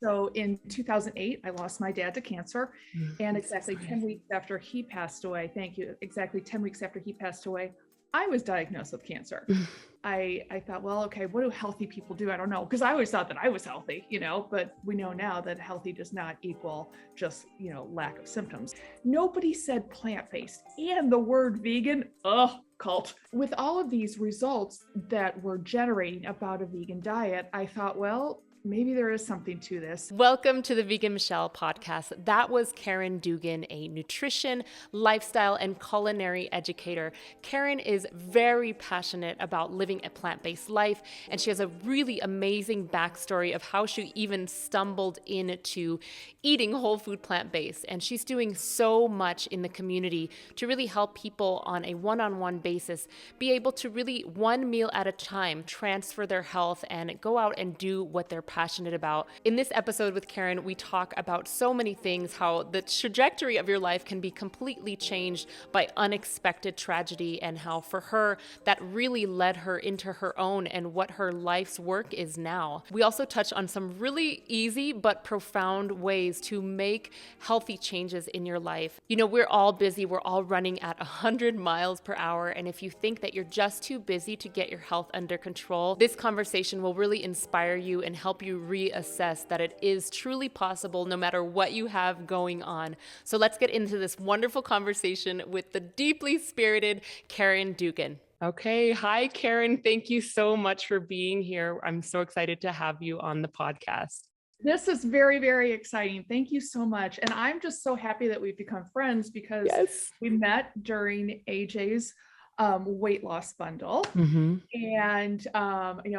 So in 2008, I lost my dad to cancer. And exactly 10 weeks after he passed away, thank you, exactly 10 weeks after he passed away, I was diagnosed with cancer. I thought, well, okay, what do healthy people do? I don't know. Because I always thought that I was healthy, but we know now that healthy does not equal just, lack of symptoms. Nobody said plant-based, and the word vegan, cult. With all of these results that we're generating about a vegan diet, I thought, well, maybe there is something to this. Welcome to the Vegan Michele podcast. That was Caryn Dugan, a nutrition, lifestyle, and culinary educator. Caryn is very passionate about living a plant-based life, and she has a really amazing backstory of how she even stumbled into eating whole food plant-based. And she's doing so much in the community to really help people on a one-on-one basis be able to really, one meal at a time, transfer their health and go out and do what they're passionate about. In this episode with Caryn, we talk about so many things, how the trajectory of your life can be completely changed by unexpected tragedy, and how for her, that really led her into her own and what her life's work is now. We also touch on some really easy but profound ways to make healthy changes in your life. We're all busy. We're all running at 100 miles per hour. And if you think that you're just too busy to get your health under control, this conversation will really inspire you and help you reassess that it is truly possible no matter what you have going on. So let's get into this wonderful conversation with the deeply spirited Caryn Dugan. Okay. Hi, Caryn. Thank you so much for being here. I'm so excited to have you on the podcast. This is very, very exciting. Thank you so much. And I'm just so happy that we've become friends because we met during AJ's weight loss bundle. And,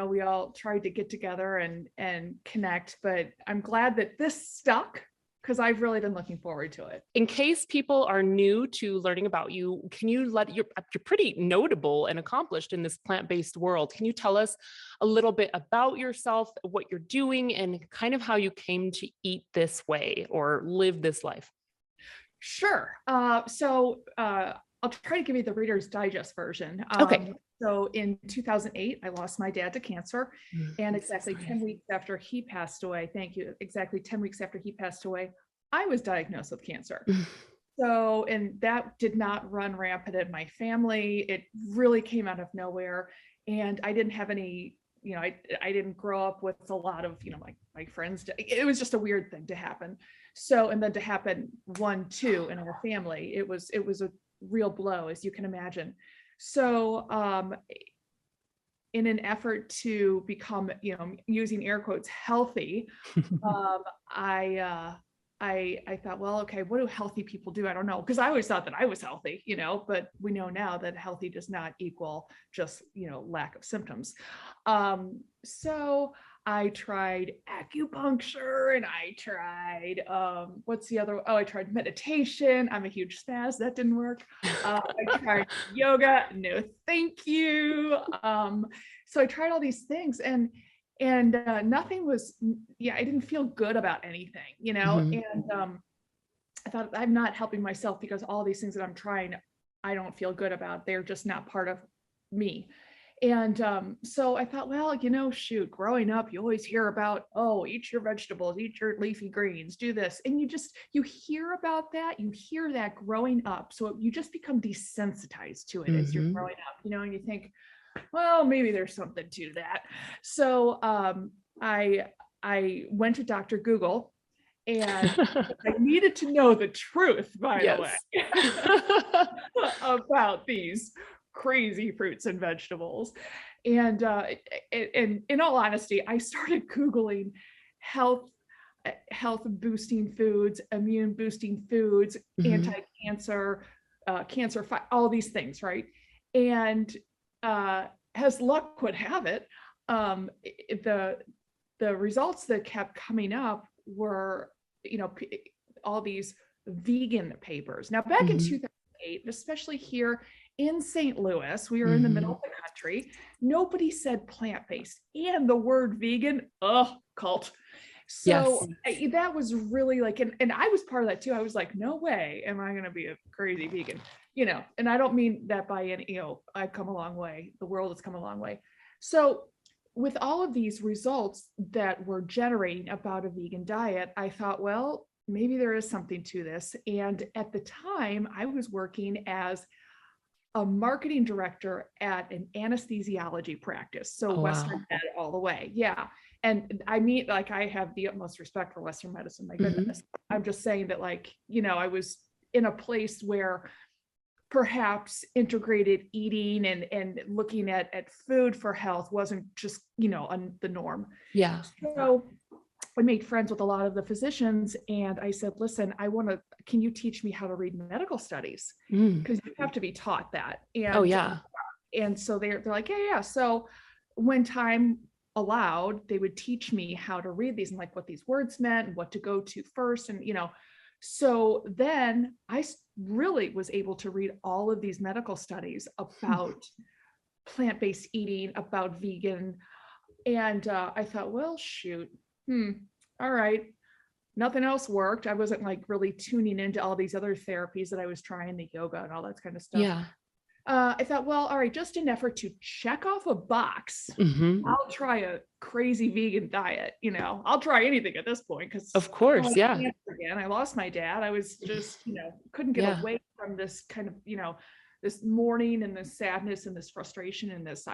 we all tried to get together and connect, but I'm glad that this stuck because I've really been looking forward to it. In case people are new to learning about you, can you you're pretty notable and accomplished in this plant-based world. Can you tell us a little bit about yourself, what you're doing, and kind of how you came to eat this way or live this life? Sure. I'll try to give you the Reader's Digest version. Okay. So in 2008, I lost my dad to cancer. And exactly 10 weeks after he passed away, thank you, exactly 10 weeks after he passed away, I was diagnosed with cancer. So, and that did not run rampant in my family. It really came out of nowhere. And I didn't have any, I didn't grow up with a lot of, my friends. It was just a weird thing to happen. So, and then to happen 1-2 in our family, it was a real blow, as you can imagine. So in an effort to become, using air quotes, healthy, I thought, well, okay, what do healthy people do? I don't know. Because I always thought that I was healthy, but we know now that healthy does not equal just, lack of symptoms. So I tried acupuncture and I tried, I tried meditation. I'm a huge spaz. That didn't work. I tried yoga. No, thank you. So I tried all these things and nothing was, I didn't feel good about anything, and I thought I'm not helping myself because all these things that I'm trying, I don't feel good about. They're just not part of me. And so I thought, well, shoot, growing up, you always hear about, eat your vegetables, eat your leafy greens, do this. And you hear about that, you hear that growing up. So you just become desensitized to it as you're growing up, and you think, well, maybe there's something to that. So I went to Dr. Google and I needed to know the truth, by the way, about these crazy fruits and vegetables. And in all honesty, I started Googling health boosting foods, immune boosting foods, anti-cancer, cancer fight, all these things, right? And as luck would have it, the results that kept coming up were, all these vegan papers. Now, back in 2008, especially here in St. Louis, we were in the middle of the country, nobody said plant-based, and the word vegan, cult. So that was really like, and I was part of that too. I was like, no way am I going to be a crazy vegan, and I don't mean that by any, I've come a long way. The world has come a long way. So with all of these results that were generating about a vegan diet, I thought, well, maybe there is something to this. And at the time, I was working as a marketing director at an anesthesiology practice. So Oh, wow. Western med all the way. Yeah. And I mean, like, I have the utmost respect for Western medicine. My goodness. I'm just saying that, like, I was in a place where perhaps integrated eating and looking at food for health wasn't just, on the norm. Yeah. So I made friends with a lot of the physicians, and I said, listen, can you teach me how to read medical studies? Because you have to be taught that. And, Oh, yeah. And so they're like, yeah. So when time allowed, they would teach me how to read these and like what these words meant and what to go to first. And, so then I really was able to read all of these medical studies about plant-based eating, about vegan. And I thought, well, shoot, all right. Nothing else worked. I wasn't like really tuning into all these other therapies that I was trying, the yoga and all that kind of stuff. Yeah. I thought, well, all right, just an effort to check off a box. I'll try a crazy vegan diet. I'll try anything at this point because, of course, yeah. Again, I lost my dad. I was just, couldn't get away from this kind of, this mourning and this sadness and this frustration and this.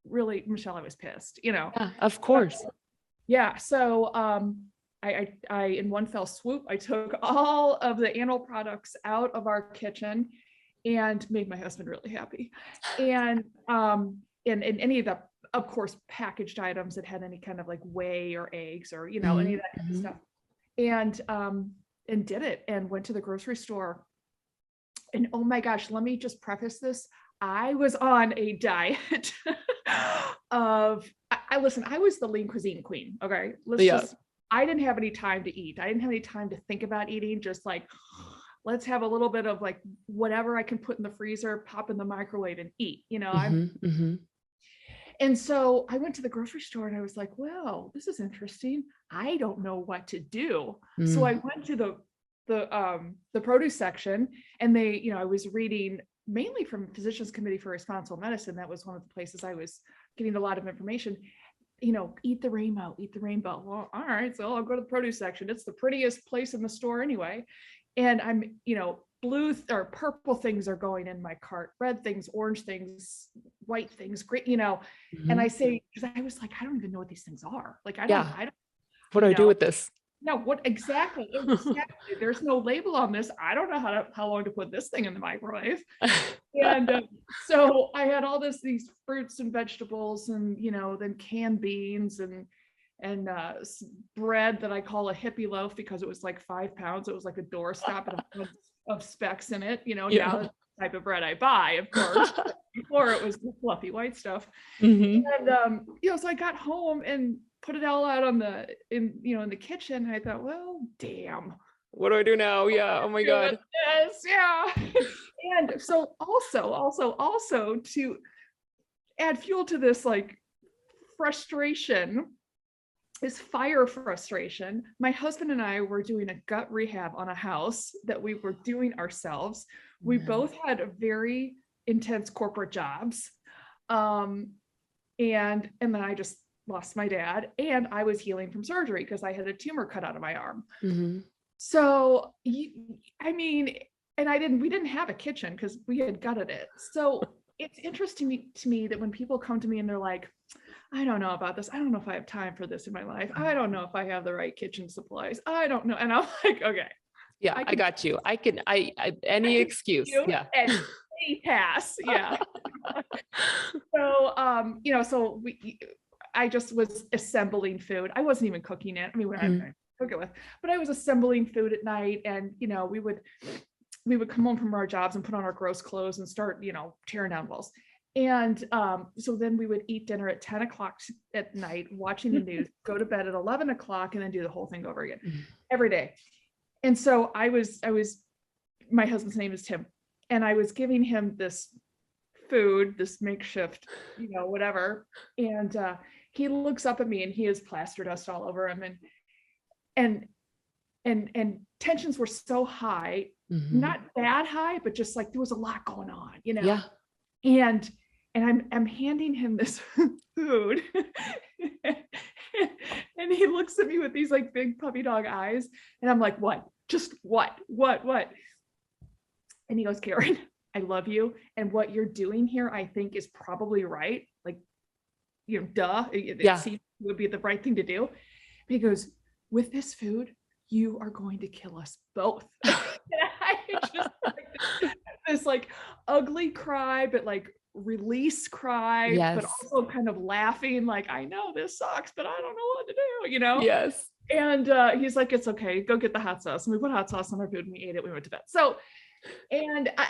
Michele, I was pissed. Yeah, of course. Yeah. So, I in one fell swoop, I took all of the animal products out of our kitchen and made my husband really happy. And any of the, of course, packaged items that had any kind of like whey or eggs or, any of that kind of stuff. And did it and went to the grocery store. And oh my gosh, let me just preface this. I was on a diet of, listen, I was the lean cuisine queen. Okay. I didn't have any time to eat. I didn't have any time to think about eating. Just like, let's have a little bit of like whatever I can put in the freezer, pop in the microwave and eat, And so I went to the grocery store and I was like, well, this is interesting. I don't know what to do. So I went to the produce section and I was reading mainly from Physicians Committee for Responsible Medicine. That was one of the places I was getting a lot of information. Eat the rainbow, eat the rainbow. Well, all right. So I'll go to the produce section. It's the prettiest place in the store anyway. And I'm, blue or purple things are going in my cart, red things, orange things, white things, great, and I say, because I was like, I don't even know what these things are. Like, I don't, what do I do with this? No, what exactly? There's no label on this. I don't know how long to put this thing in the microwave. And so I had all these fruits and vegetables and, then canned beans and bread that I call a hippie loaf because it was like 5 pounds. It was like a doorstop and a bunch of specks in it. Now that's the type of bread I buy, of course. Before it was the fluffy white stuff. And so I got home and put it all out in the kitchen. And I thought, well, damn. What do I do now? Yeah. Oh my God. Yes, yeah. And so also to add fuel to this like frustration, this fire frustration, my husband and I were doing a gut rehab on a house that we were doing ourselves. We both had very intense corporate jobs. And then I just lost my dad and I was healing from surgery because I had a tumor cut out of my arm. So, and we didn't have a kitchen because we had gutted it. So it's interesting to me that when people come to me and they're like, I don't know about this. I don't know if I have time for this in my life. I don't know if I have the right kitchen supplies. I don't know. And I'm like, okay. Yeah, I got you. Any excuse. Yeah. And a pass. Yeah. So, I just was assembling food. I wasn't even cooking it. I mean, I cook it with, but I was assembling food at night and, we would come home from our jobs and put on our gross clothes and start, tearing down walls. And so then we would eat dinner at 10 o'clock at night, watching the news, go to bed at 11 o'clock, and then do the whole thing over again every day. And so my husband's name is Tim, and I was giving him this food, this makeshift, whatever. And he looks up at me and he has plaster dust all over him. And tensions were so high, not bad high, but just like there was a lot going on, Yeah. And and I'm handing him this food. And he looks at me with these like big puppy dog eyes. And I'm like, what? Just what? And he goes, Caryn, I love you. And what you're doing here, I think is probably right. Like, duh, it seems it would be the right thing to do. He goes, with this food, you are going to kill us both. And I just this like ugly cry, but like release cry, but also kind of laughing, like, I know this sucks, but I don't know what to do, Yes. And he's like, it's okay, go get the hot sauce. And we put hot sauce on our food and we ate it, we went to bed. So, and I,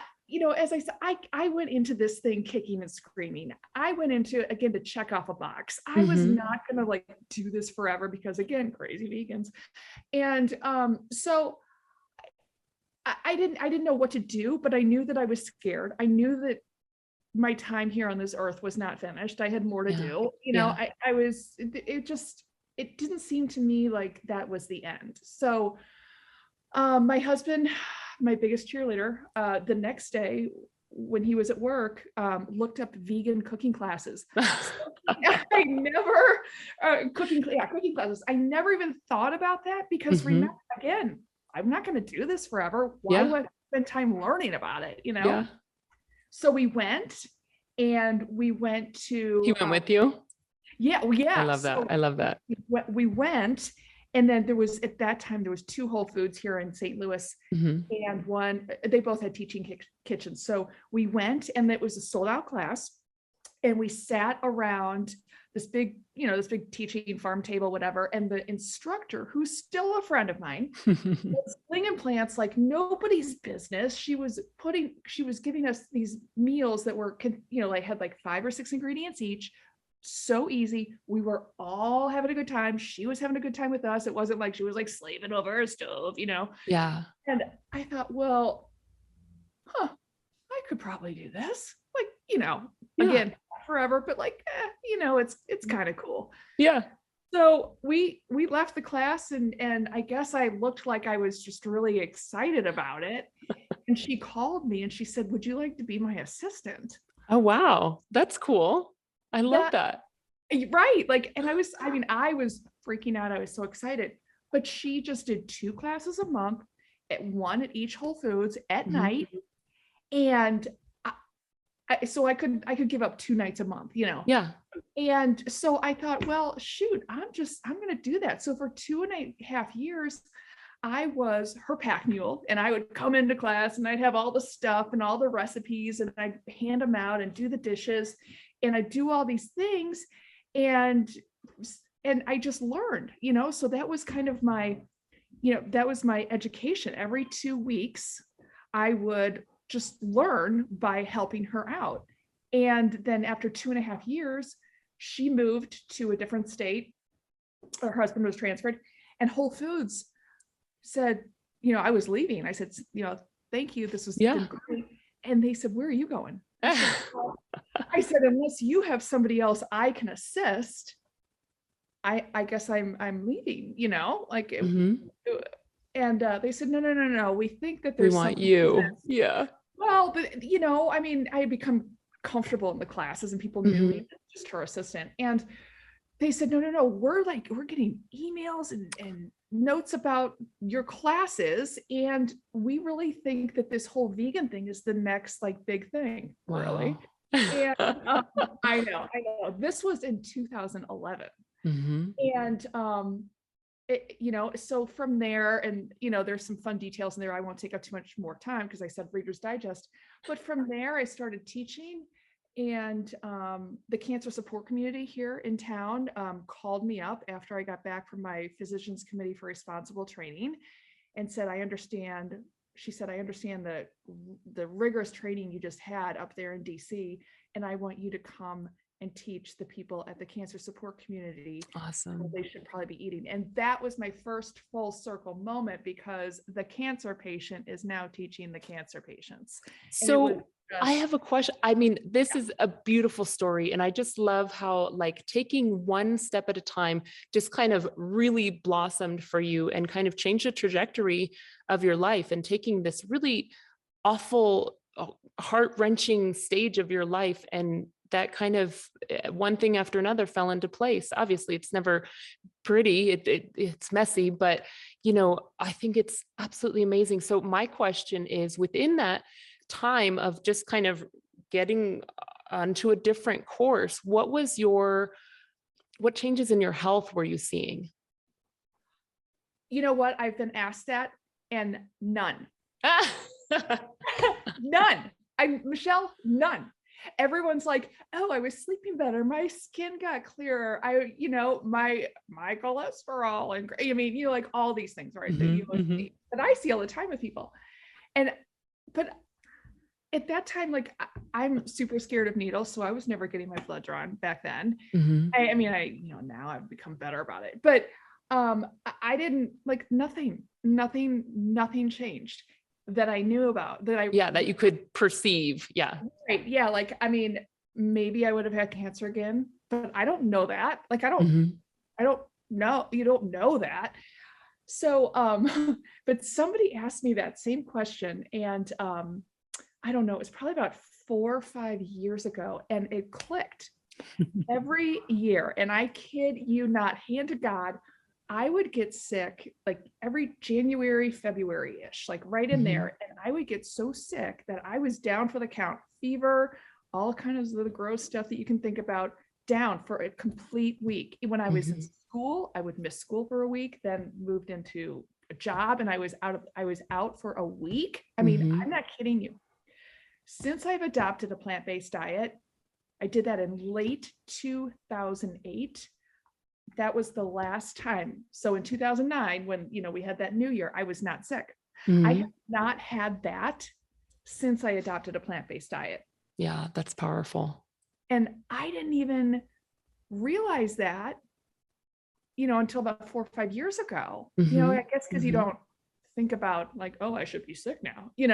as I said, I went into this thing kicking and screaming. I went into, again, to check off a box. I was not going to like do this forever because, again, crazy vegans. And so I didn't know what to do, but I knew that I was scared. I knew that my time here on this earth was not finished. I had more to do. I was, it didn't seem to me like that was the end. So my husband, my biggest cheerleader, the next day when he was at work, looked up vegan cooking classes. I never cooking classes. I never even thought about that because remember, again, I'm not going to do this forever. Why would I spend time learning about it? So we went to. He went with you? Yeah. I love that. I love that. We went. And then at that time, there was 2 Whole Foods here in St. Louis and one, they both had teaching kitchens. So we went and it was a sold out class and we sat around this big teaching farm table, whatever. And the instructor, who's still a friend of mine, was slinging plants like nobody's business. She was giving us these meals that were, like had like 5 or 6 ingredients each. So easy. We were all having a good time. She was having a good time with us. It wasn't like she was like slaving over her stove, Yeah. And I thought, well, I could probably do this. Like, again, not forever, but like, it's kind of cool. Yeah. So we left the class and I guess I looked like I was just really excited about it. And she called me and she said, would you like to be my assistant? Oh, wow. That's cool. I love that. Right. Like, and I was freaking out. I was so excited, but she just did 2 classes a month one at each Whole Foods at night. And so I could give up 2 nights a month, Yeah. And so I thought, well, shoot, I'm going to do that. So for 2.5 years, I was her pack mule and I would come into class and I'd have all the stuff and all the recipes and I'd hand them out and do the dishes and I'd do all these things. And I just learned, so that was kind of my, that was my education. Every 2 weeks, I would just learn by helping her out. And then after 2.5 years, she moved to a different state. Her husband was transferred and Whole Foods said, I was leaving. I said, thank you. This was been great. And they said, where are you going? I said, unless you have somebody else I can assist, I guess I'm leaving, like, and they said, no. We think that there's, we want you. Yeah. Well, but I had become comfortable in the classes and people knew me, just her assistant. And they said, no, we're getting emails and notes about your classes. And we really think that this whole vegan thing is the next like big thing. Wow. Really. And I know. This was in 2011. And so from there, and there's some fun details in there. I won't take up too much more time because I said Reader's Digest. But from there, I started teaching, and the cancer support community here in town called me up after I got back from my Physicians Committee for Responsible Training, and said, I understand. She said, I understand the rigorous training you just had up there in DC, and I want you to come and teach the people at the cancer support community. Awesome. What they should probably be eating. And that was my first full circle moment because the cancer patient is now teaching the cancer patients. So I have a question. I mean, this is a beautiful story. And I just love how like taking one step at a time just kind of really blossomed for you and kind of changed the trajectory of your life, and taking this really awful, heart-wrenching stage of your life and that kind of one thing after another fell into place. Obviously, it's never pretty. It's messy, but I think it's absolutely amazing. So my question is, within that time of just kind of getting onto a different course, what changes in your health were you seeing? You know what? I've been asked that, and none. None. Michele, none. Everyone's like, oh, I was sleeping better. My skin got clearer. My cholesterol and like all these things, right? That I see all the time with people. But at that time, like I'm super scared of needles. So I was never getting my blood drawn back then. Now I've become better about it, but I didn't like nothing changed that I knew about that you could perceive. Yeah. Right. Yeah. Like, maybe I would have had cancer again, but I don't know that. Like, I don't know. You don't know that. So, but somebody asked me that same question, and I don't know, it was probably about 4 or 5 years ago, and it clicked every year. And I kid you not, hand to God, I would get sick like every January, February-ish, like right in there. And I would get so sick that I was down for the count, fever, all kinds of the gross stuff that you can think about, down for a complete week. When I was in school, I would miss school for a week, then moved into a job, and I was out for a week. I'm not kidding you. Since I've adopted a plant-based diet, I did that in late 2008. That was the last time. So in 2009, when, we had that new year, I was not sick. I have not had that since I adopted a plant-based diet. Yeah, that's powerful. And I didn't even realize that, until about 4 or 5 years ago. I guess because you don't think about like, oh, I should be sick now, you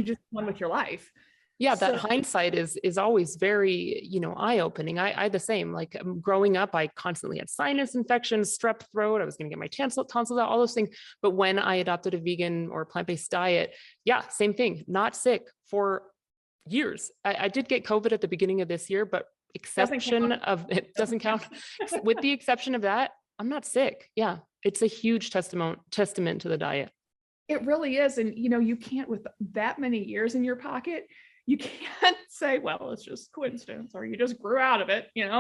just went with your life. Yeah, that hindsight is always very, eye-opening. I the same, like growing up, I constantly had sinus infections, strep throat. I was going to get my tonsils out, all those things. But when I adopted a vegan or plant-based diet, yeah, same thing, not sick for years. I did get COVID at the beginning of this year, but it doesn't count. With the exception of that, I'm not sick. Yeah. It's a huge testament to the diet. It really is. And, you can't, with that many years in your pocket, you can't say, well, it's just coincidence, or you just grew out of it, Yeah.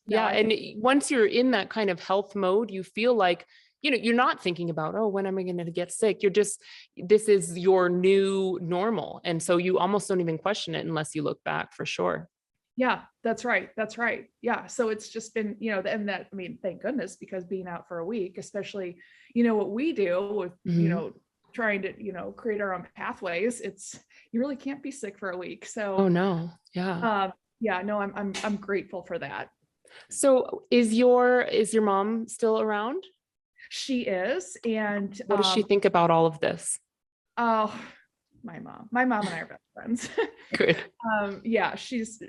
And once you're in that kind of health mode, you feel like, you're not thinking about, oh, when am I going to get sick? This is your new normal. And so you almost don't even question it unless you look back, for sure. Yeah, that's right. Yeah. So it's just been, and that, thank goodness, because being out for a week, especially, what we do with, trying to, create our own pathways, you really can't be sick for a week. So, oh no. Yeah. No, I'm grateful for that. So is your mom still around? She is. And what does she think about all of this? Oh, my mom and I are best friends. Good.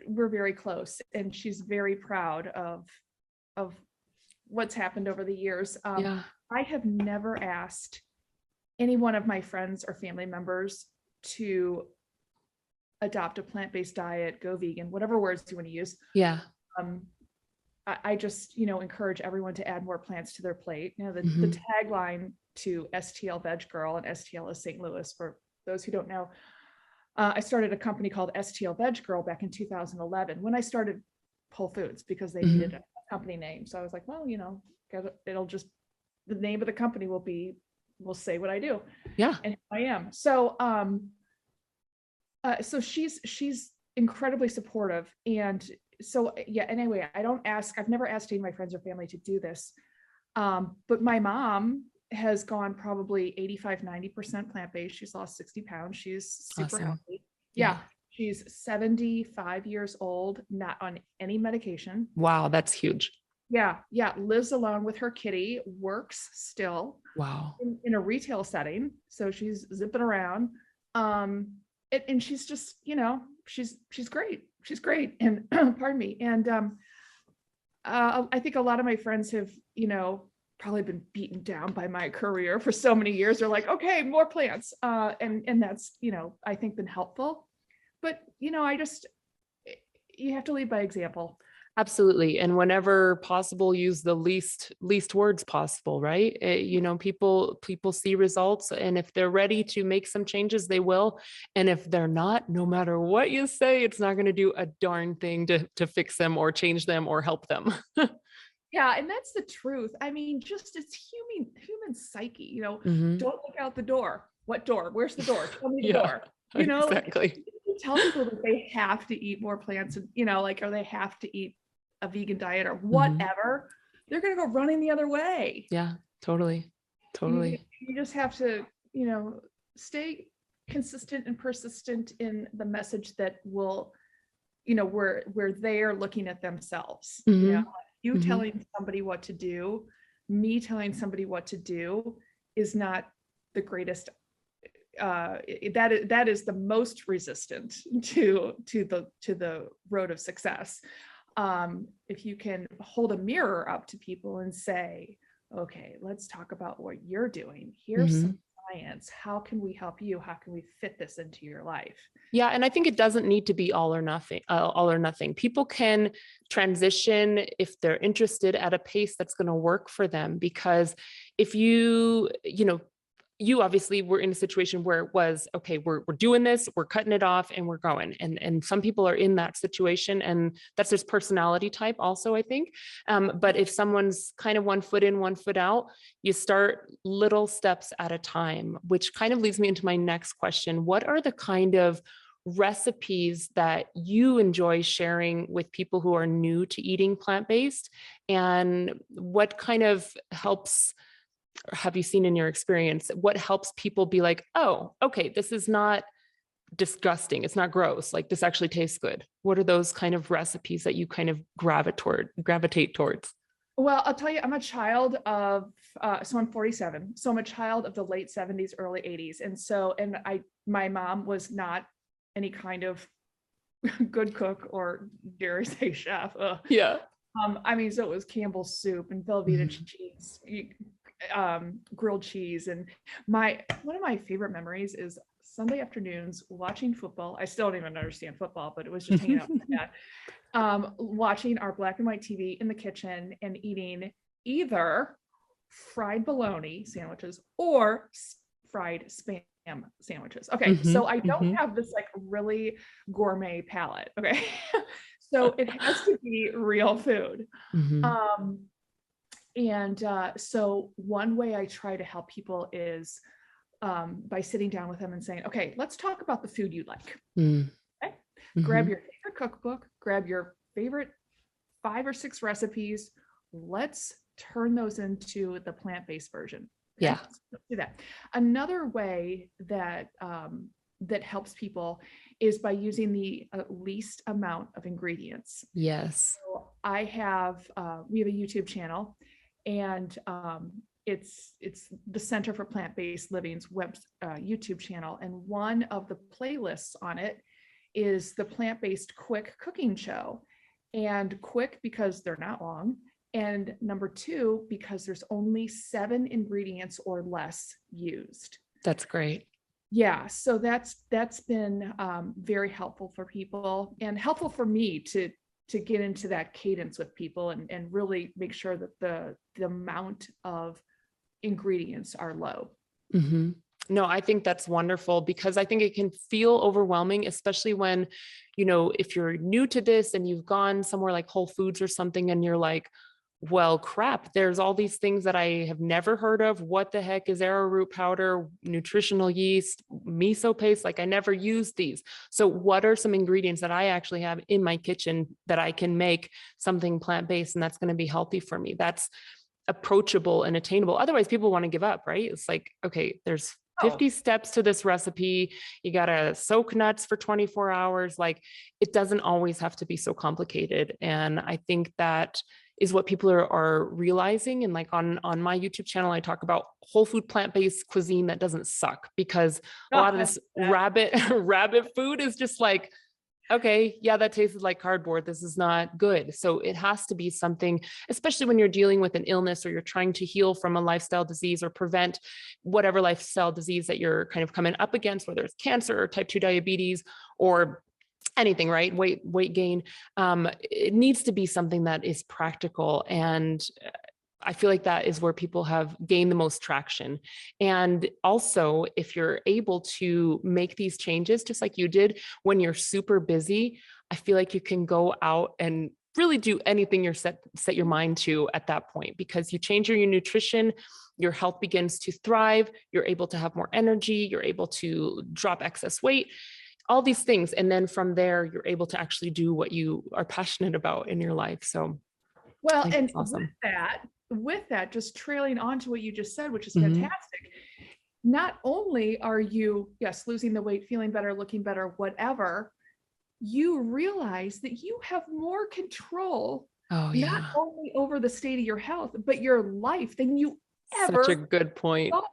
We're very close, and she's very proud of what's happened over the years. I have never asked any one of my friends or family members to adopt a plant-based diet, go vegan, whatever words you want to use. Yeah. I just, encourage everyone to add more plants to their plate. The tagline to STL Veg Girl, and STL is St. Louis for those who don't know. I started a company called STL Veg Girl back in 2011 when I started Whole Foods, because they needed a company name. So I was like, well, it'll just, the name of the company will say what I do. Yeah. And who I am. So, so she's incredibly supportive. And so, anyway, I've never asked any of my friends or family to do this. But my mom has gone probably 85-90% plant-based. She's lost 60 pounds. She's super healthy. Yeah. She's 75 years old, not on any medication. Wow, that's huge. Yeah. Lives alone with her kitty, works still. Wow. In a retail setting. So she's zipping around. And she's just, she's great. She's great. And pardon me. And I think a lot of my friends have, probably been beaten down by my career for so many years. They're like, okay, more plants. And that's, I think been helpful. But, you have to lead by example. Absolutely. And whenever possible, use the least words possible, right? People see results, and if they're ready to make some changes, they will. And if they're not, no matter what you say, it's not going to do a darn thing to fix them or change them or help them. Yeah, and that's the truth. I mean, just it's human psyche, Mhm. don't look out the door. What door? Where's the door? Tell me the Yeah, door. Like exactly. you tell people that they have to eat more plants and, like, or they have to eat a vegan diet or Mhm. whatever, they're going to go running the other way. Yeah, totally. You, Totally. you just have to, stay consistent and persistent in the message that will, where they are looking at themselves. Mhm. You Mhm. telling somebody what to do, me telling somebody what to do is not the greatest. That is the most resistant to the road of success. If you can hold a mirror up to people and say, okay, let's talk about what you're doing. Here's some Mhm. science. How can we help you? How can we fit this into your life? Yeah, and I think it doesn't need to be all or nothing. All or nothing. People can transition if they're interested at a pace that's going to work for them. Because if you obviously were in a situation where it was, okay, we're doing this, we're cutting it off, and we're going. And some people are in that situation, and that's just personality type also, I think. But if someone's kind of 1 foot in, 1 foot out, you start little steps at a time, which kind of leads me into my next question. What are the kind of recipes that you enjoy sharing with people who are new to eating plant-based? And what kind of helps, have you seen in your experience, what helps people be like, oh, okay, this is not disgusting, it's not gross, like this actually tastes good? What are those kind of recipes that you kind of gravitate towards? Well, I'll tell you, I'm a child of, so I'm 47. So I'm a child of the late 70s, early 80s. And my mom was not any kind of good cook or, dare I say, chef. Yeah. I mean, so it was Campbell's soup and Velveeta Mhm. cheese, grilled cheese. And one of my favorite memories is Sunday afternoons watching football. I still don't even understand football, but it was just hanging out with my dad, watching our black and white TV in the kitchen and eating either fried bologna sandwiches or fried spam sandwiches. Okay, so Mhm. I don't Mhm. have this like really gourmet palate. Okay, so it has to be real food. Mhm. Um, and so one way I try to help people is by sitting down with them and saying, okay, let's talk about the food you like. Mm. Okay? Grab Mhm. your favorite cookbook, grab your favorite 5 or 6 recipes. Let's turn those into the plant-based version. Okay, Yeah. so let's do that. Another way that that helps people is by using the least amount of ingredients. Yes. So we have a YouTube channel, and it's the Center for Plant-Based Living's YouTube channel, and one of the playlists on it is the plant-based quick cooking show. And quick because they're not long, and number 2 because there's only 7 ingredients or less used. That's great. Yeah, so that's been very helpful for people and helpful for me to get into that cadence with people and really make sure that the amount of ingredients are low. Hmm. No, I think that's wonderful, because I think it can feel overwhelming, especially when, if you're new to this and you've gone somewhere like Whole Foods or something and you're like, well, crap, there's all these things that I have never heard of. What the heck is arrowroot powder, nutritional yeast, miso paste? Like, I never used these. So what are some ingredients that I actually have in my kitchen that I can make something plant-based and that's going to be healthy for me? That's approachable and attainable. Otherwise, people want to give up, right? It's like, okay, there's Oh, 50 steps to this recipe. You got to soak nuts for 24 hours. Like, it doesn't always have to be so complicated. And I think that is what people are realizing. And like on my YouTube channel, I talk about whole food plant-based cuisine that doesn't suck, because a lot of I this that. rabbit food is just like, okay, yeah, that tasted like cardboard. This is not good. So it has to be something, especially when you're dealing with an illness or you're trying to heal from a lifestyle disease or prevent whatever lifestyle disease that you're kind of coming up against, whether it's cancer or type 2 diabetes or anything, right? Weight gain. It needs to be something that is practical. And I feel like that is where people have gained the most traction. And also, if you're able to make these changes, just like you did when you're super busy, I feel like you can go out and really do anything you're set your mind to at that point, because you change your nutrition, your health begins to thrive, you're able to have more energy, you're able to drop excess weight, all these things. And then from there, you're able to actually do what you are passionate about in your life. So I Well, think and that's awesome. with that, just trailing on to what you just said, which is Mhm. fantastic. Not only are you, yes, losing the weight, feeling better, looking better, whatever, you realize that you have more control, Oh, not yeah. only over the state of your health, but your life than you Such a ever good point. thought.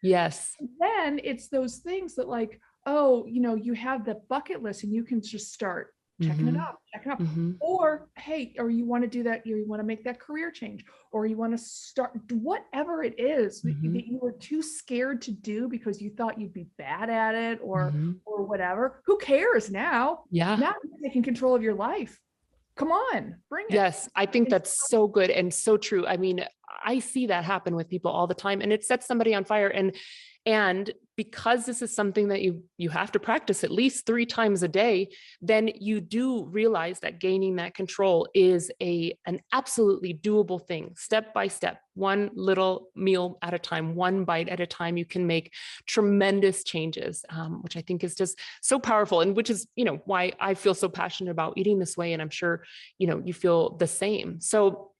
Yes. Then it's those things that like, oh, you have the bucket list and you can just start checking it Mhm. off, checking off. Mhm. Or hey, or you want to do that, you want to make that career change, or you want to start whatever it is that Mhm. you were too scared to do because you thought you'd be bad at it Mhm. or whatever. Who cares now? Yeah. Now you're taking control of your life. Come on, bring it. Yes, I think that's so good and so true. I mean, I see that happen with people all the time, and it sets somebody on fire. And because this is something that you have to practice at least 3 times a day, then you do realize that gaining that control is an absolutely doable thing, step by step, one little meal at a time, one bite at a time. You can make tremendous changes, which I think is just so powerful, and which is why I feel so passionate about eating this way, and I'm sure you feel the same. So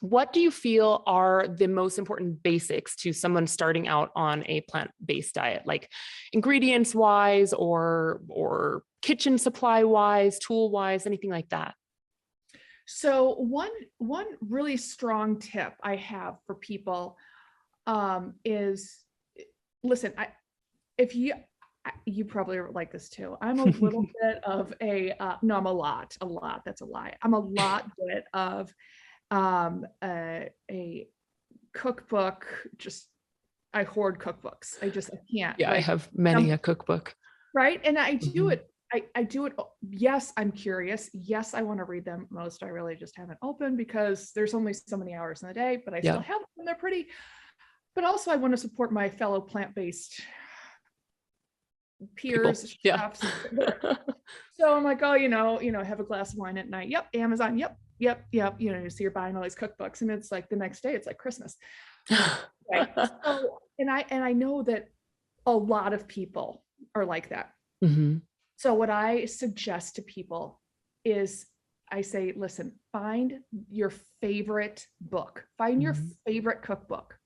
what do you feel are the most important basics to someone starting out on a plant-based diet, like ingredients wise or kitchen supply wise, tool wise, anything like that? So one really strong tip I have for people is listen, if you probably are like this too. I'm a little bit of no, I'm a lot, that's a lie. I'm a lot bit of a cookbook, just I hoard cookbooks. I can't, Yeah, I like, have many a cookbook. right. And I do Mhm. it. I do it. Yes, I'm curious. Yes, I want to read them. Most I really just haven't opened because there's only so many hours in the day, but I still Yeah. have them. And they're pretty. But also, I want to support my fellow plant-based People. peers, Yeah. chefs. So I'm like, oh, have a glass of wine at night. Yep, Amazon. Yep, yep, yep. You see, you're buying all these cookbooks, and it's like the next day, it's like Christmas. Right. So, and I know that a lot of people are like that. Mhm. So what I suggest to people is I say, listen, find your favorite book, find your Mhm. favorite cookbook,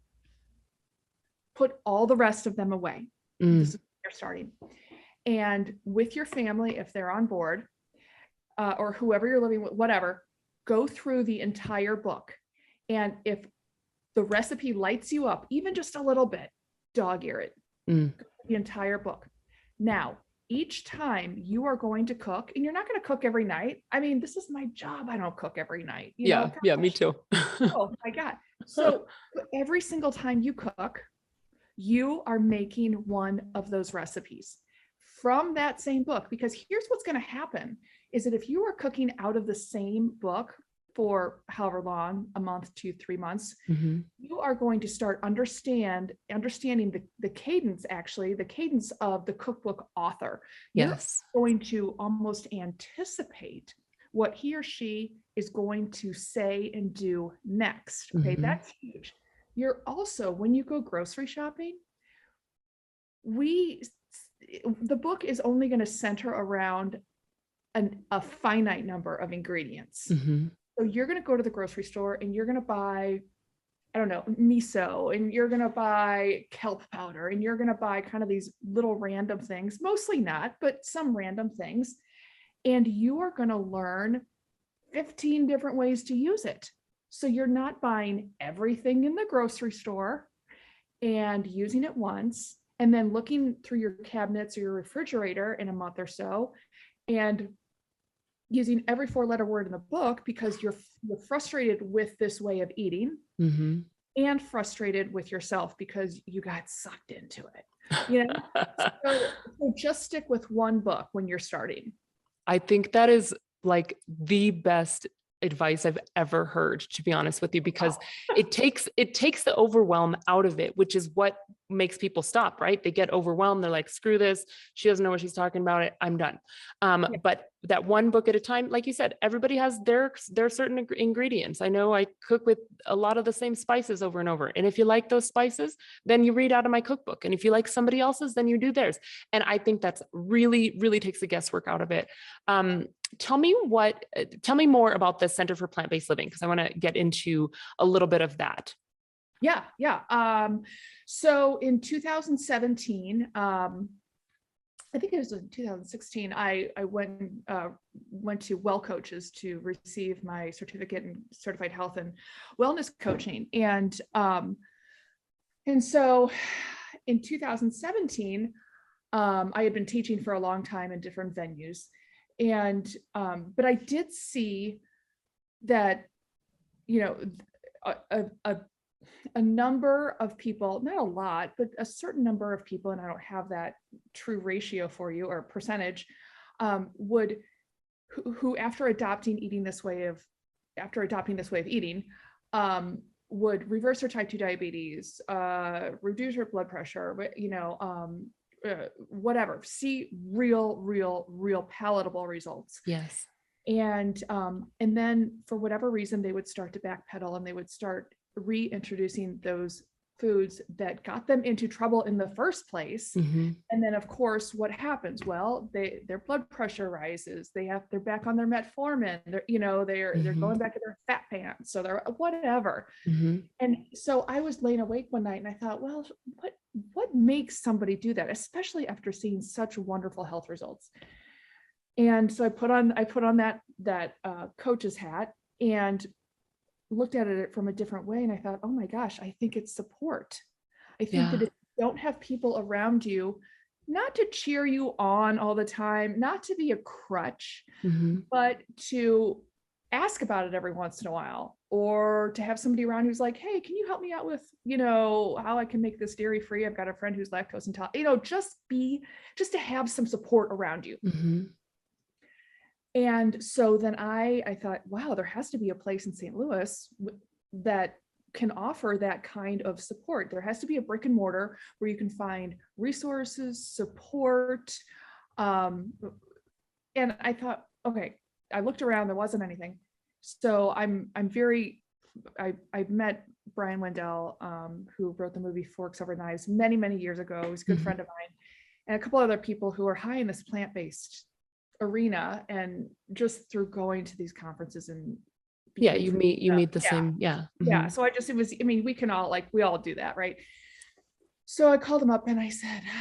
put all the rest of them away. This Mm. is where you're starting. And with your family, if they're on board, or whoever you're living with, whatever, go through the entire book. And if the recipe lights you up, even just a little bit, dog ear it, Mm. the entire book. Now, each time you are going to cook, and you're not going to cook every night. I mean, this is my job. I don't cook every night, Yeah, yeah, me gosh, too. oh my God. So every single time you cook, you are making one of those recipes from that same book. Because here's what's going to happen is that if you are cooking out of the same book for however long, a month, 2, 3 months, Mhm. you are going to start understanding the cadence, actually, the cadence of the cookbook author. You're Yes. going to almost anticipate what he or she is going to say and do next. Okay, Mhm. that's huge. You're also, when you go grocery shopping, we the book is only going to center around a finite number of ingredients. Mhm. So you're going to go to the grocery store and you're going to buy, I don't know, miso, and you're going to buy kelp powder, and you're going to buy kind of these little random things, mostly not, but some random things. And you are going to learn 15 different ways to use it. So you're not buying everything in the grocery store and using it once, and then looking through your cabinets or your refrigerator in a month or so and using every 4-letter word in the book because you're frustrated with this way of eating Mhm. and frustrated with yourself because you got sucked into it. You know, so just stick with one book when you're starting. I think that is like the best advice I've ever heard, to be honest with you, because it takes the overwhelm out of it, which is what makes people stop, right? They get overwhelmed. They're like, screw this. She doesn't know what she's talking about. I'm done. Yeah. But that one book at a time, like you said, everybody has their certain ingredients. I know I cook with a lot of the same spices over and over. And if you like those spices, then you read out of my cookbook. And if you like somebody else's, then you do theirs. And I think that's really, really takes the guesswork out of it. Tell me more about the Center for Plant-Based Living, because I want to get into a little bit of that. Yeah. So in 2017, I think it was in 2016, I went to Well Coaches to receive my certificate in certified health and wellness coaching. And so in 2017, I had been teaching for a long time in different venues. And, but I did see that, a number of people, not a lot, but a certain number of people, and I don't have that true ratio for you or percentage, who after adopting this way of eating, would reverse their type 2 diabetes, reduce their blood pressure, whatever, see real palatable results. Yes. And then for whatever reason, they would start to backpedal and they would start reintroducing those foods that got them into trouble in the first place. Mm-hmm. And then of course, what happens? Well, their blood pressure rises. They're back on their metformin. They're going back to their fat pants. So they're whatever. Mm-hmm. And so I was laying awake one night and I thought, well, what makes somebody do that, especially after seeing such wonderful health results? And so I put on that coach's hat and looked at it from a different way. And I thought, oh my gosh, I think it's support. I think that if you don't have people around you, not to cheer you on all the time, not to be a crutch, mm-hmm. but to ask about it every once in a while, or to have somebody around who's like, hey, can you help me out with, how I can make this dairy free? I've got a friend who's lactose intolerant, just to have some support around you. Mm-hmm. And so then I thought, wow, there has to be a place in St. Louis that can offer that kind of support. There has to be a brick and mortar where you can find resources, support. And I thought, okay, I looked around, there wasn't anything. So I met Brian Wendell, who wrote the movie Forks Over Knives many years ago. He was a good friend of mine, and a couple other people who are high in this plant-based arena. And just through going to these conferences and you meet the same. Yeah. So we all do that, right? So I called him up and I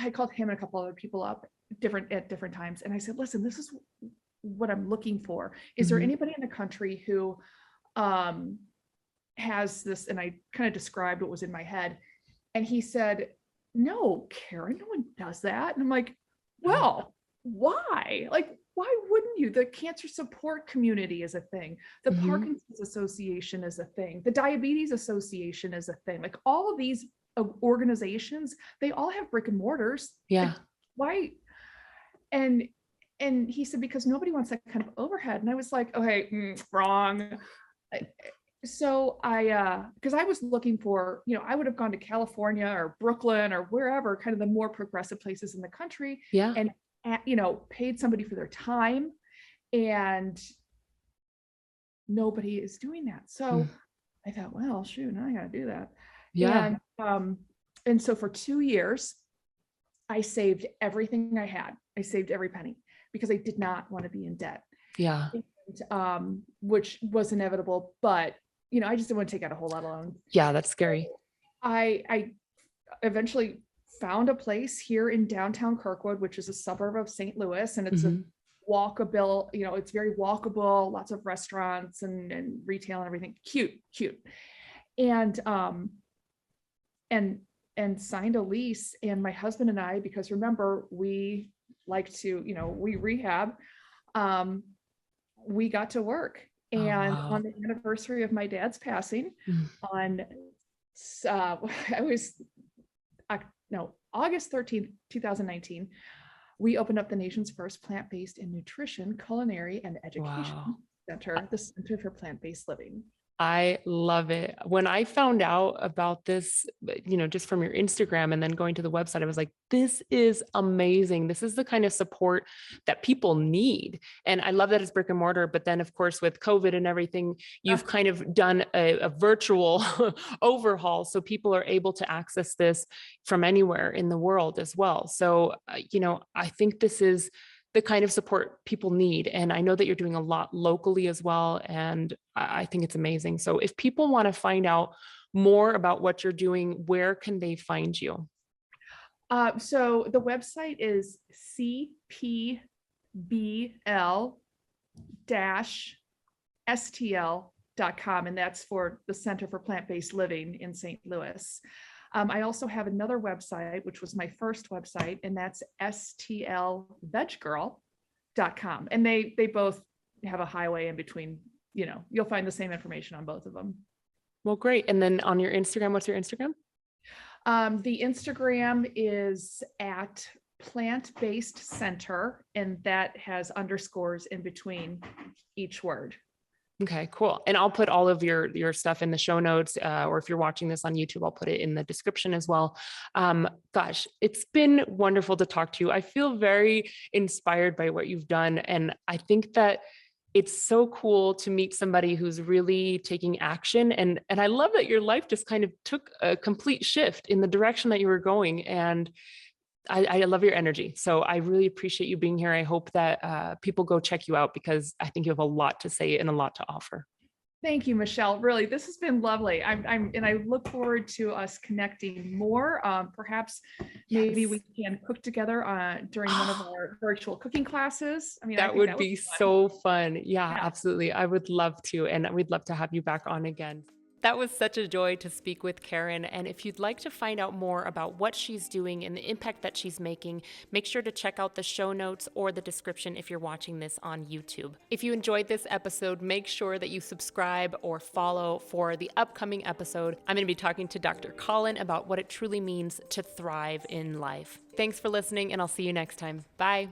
called him and a couple other people up at different times. And I said, listen, this is what I'm looking for. Is there anybody in the country who has this? And I kind of described what was in my head. And he said, no, Caryn, no one does that. And I'm like, well, why? Like, why wouldn't you? The cancer support community is a thing. The Parkinson's Association is a thing. The Diabetes Association is a thing. Like all of these organizations, they all have brick and mortars. Yeah. Like, why? And he said, because nobody wants that kind of overhead. And I was like, okay, wrong. So because I was looking for, I would have gone to California or Brooklyn or wherever, kind of the more progressive places in the country. Yeah. And paid somebody for their time, and nobody is doing that. So I thought, well, shoot, now I gotta do that. Yeah. And so for 2 years, I saved everything I had. I saved every penny because I did not want to be in debt. Yeah. And, which was inevitable, but I just didn't want to take out a whole lot of loans. Yeah, that's scary. I eventually found a place here in downtown Kirkwood, which is a suburb of St. Louis, and it's a walkable, it's very walkable, lots of restaurants and retail and everything. Cute. And signed a lease. And my husband and I, because remember, we like to, we rehab, we got to work. And on the anniversary of my dad's passing August 13th, 2019, We opened up the nation's first plant-based and nutrition, culinary, and education Wow. center, the Center for Plant-Based Living. I love it. When I found out about this, just from your Instagram and then going to the website, I was like, this is amazing. This is the kind of support that people need. And I love that it's brick and mortar. But then, of course, with COVID and everything, you've kind of done a virtual overhaul. So people are able to access this from anywhere in the world as well. So, I think this is the kind of support people need. And I know that you're doing a lot locally as well. And I think it's amazing. So if people want to find out more about what you're doing, where can they find you? So the website is cpbl-stl.com, and that's for the Center for Plant-Based Living in St. Louis. I also have another website, which was my first website, and that's stlveggirl.com. And they both have a highway in between. You'll find the same information on both of them. Well, great. And then on your Instagram, what's your Instagram? The Instagram is at plant-based center, and that has underscores in between each word. Okay, cool. And I'll put all of your stuff in the show notes, or if you're watching this on YouTube, I'll put it in the description as well. Gosh, it's been wonderful to talk to you. I feel very inspired by what you've done. And I think that it's so cool to meet somebody who's really taking action. And I love that your life just kind of took a complete shift in the direction that you were going. And I love your energy. So I really appreciate you being here. I hope that people go check you out, because I think you have a lot to say and a lot to offer. Thank you, Michelle. Really, this has been lovely. And I look forward to us connecting more. Perhaps maybe we can cook together during one of our virtual cooking classes. I That would be so fun. Yeah, absolutely. I would love to. And we'd love to have you back on again. That was such a joy to speak with Caryn. And if you'd like to find out more about what she's doing and the impact that she's making, make sure to check out the show notes or the description if you're watching this on YouTube. If you enjoyed this episode, make sure that you subscribe or follow for the upcoming episode. I'm going to be talking to Dr. Colin about what it truly means to thrive in life. Thanks for listening, and I'll see you next time. Bye.